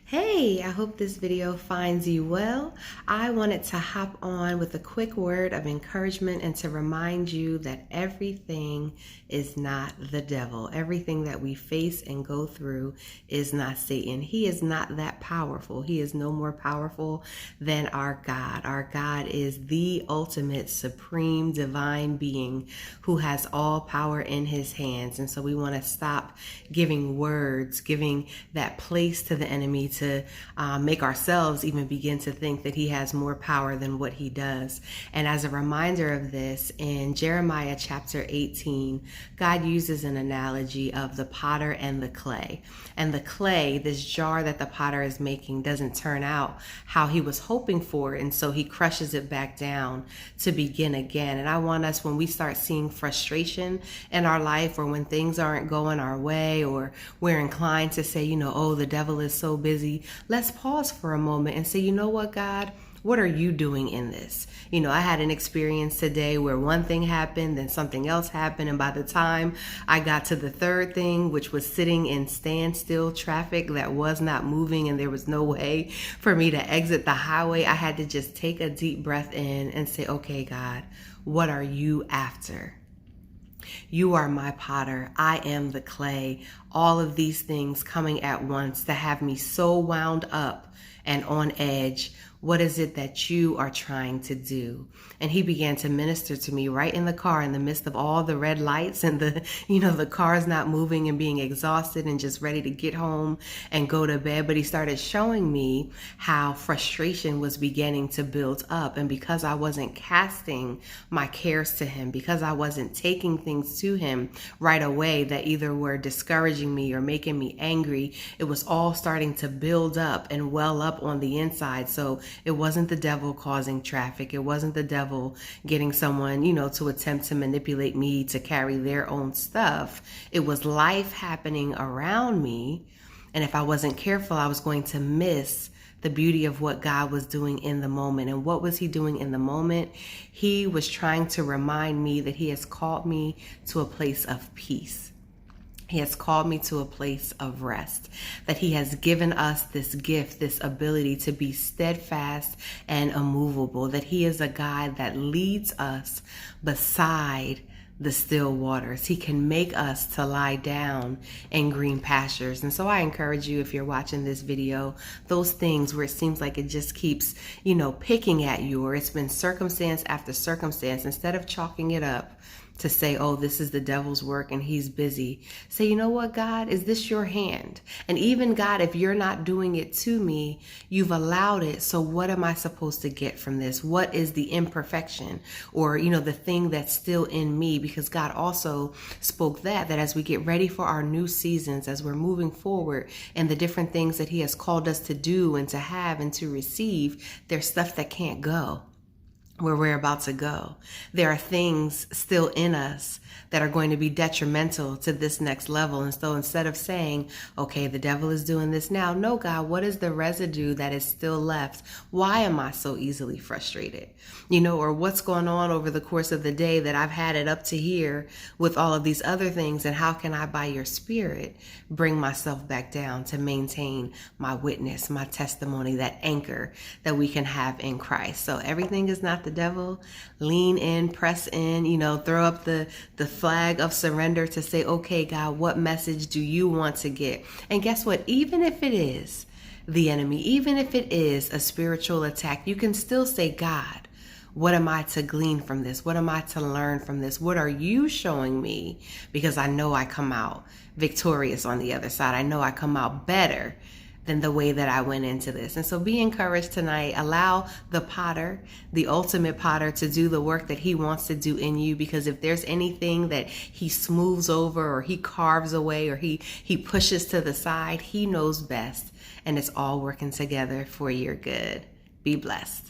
Hey, I hope this video finds you well. I wanted to hop on with a quick word of encouragement and to remind you that everything is not the devil. Everything that we face and go through is not Satan. He is not that powerful. He is no more powerful than our God. Our God is the ultimate, supreme, divine being who has all power in his hands. And so we want to stop giving words, giving that place to the enemy to make ourselves even begin to think that he has more power than what he does. And as a reminder of this, in Jeremiah chapter 18, God uses an analogy of the potter and the clay. And the clay, this jar that the potter is making, doesn't turn out how he was hoping for, and so he crushes it back down to begin again. And I want us, when we start seeing frustration in our life, or when things aren't going our way, or we're inclined to say, oh, the devil is so busy, let's pause for a moment and say, you know what, God? What are you doing in this? I had an experience today where one thing happened, then something else happened. And by the time I got to the third thing, which was sitting in standstill traffic that was not moving and there was no way for me to exit the highway, I had to just take a deep breath in and say, okay, God, what are you after? You are my potter. I am the clay. All of these things coming at once to have me so wound up and on edge. What is it that you are trying to do? And he began to minister to me right in the car in the midst of all the red lights and the car's not moving and being exhausted and just ready to get home and go to bed. But he started showing me how frustration was beginning to build up. And because I wasn't casting my cares to him, because I wasn't taking things to him right away that either were discouraging me or making me angry, it was all starting to build up and well up on the inside. So it wasn't the devil causing traffic. It wasn't the devil getting someone, to attempt to manipulate me to carry their own stuff. It was life happening around me. And if I wasn't careful, I was going to miss the beauty of what God was doing in the moment. And what was he doing in the moment? He was trying to remind me that he has called me to a place of peace. He has called me to a place of rest, that he has given us this gift, this ability to be steadfast and immovable, that he is a God that leads us beside the still waters. He can make us to lie down in green pastures. And so I encourage you, if you're watching this video, those things where it seems like it just keeps, picking at you, or it's been circumstance after circumstance, instead of chalking it up to say, oh, this is the devil's work and he's busy, say, you know what, God, is this your hand? And even God, if you're not doing it to me, you've allowed it. So what am I supposed to get from this? What is the imperfection, or, the thing that's still in me? Because God also spoke that as we get ready for our new seasons, as we're moving forward and the different things that he has called us to do and to have and to receive, there's stuff that can't go where we're about to go. There are things still in us that are going to be detrimental to this next level. And so instead of saying, okay, the devil is doing this now, no, God, what is the residue that is still left? Why am I so easily frustrated? Or what's going on over the course of the day that I've had it up to here with all of these other things? And how can I, by your spirit, bring myself back down to maintain my witness, my testimony, that anchor that we can have in Christ? So everything is not the devil. Lean in, press in, throw up the flag of surrender to say, okay, God, what message do you want to get? And guess what? Even if it is the enemy, even if it is a spiritual attack, you can still say, God, what am I to glean from this? What am I to learn from this? What are you showing me? Because I know I come out victorious on the other side. I know I come out better than the way that I went into this. And so be encouraged tonight. Allow the potter, the ultimate potter, to do the work that he wants to do in you. Because if there's anything that he smooths over, or he carves away, or he pushes to the side, he knows best. And it's all working together for your good. Be blessed.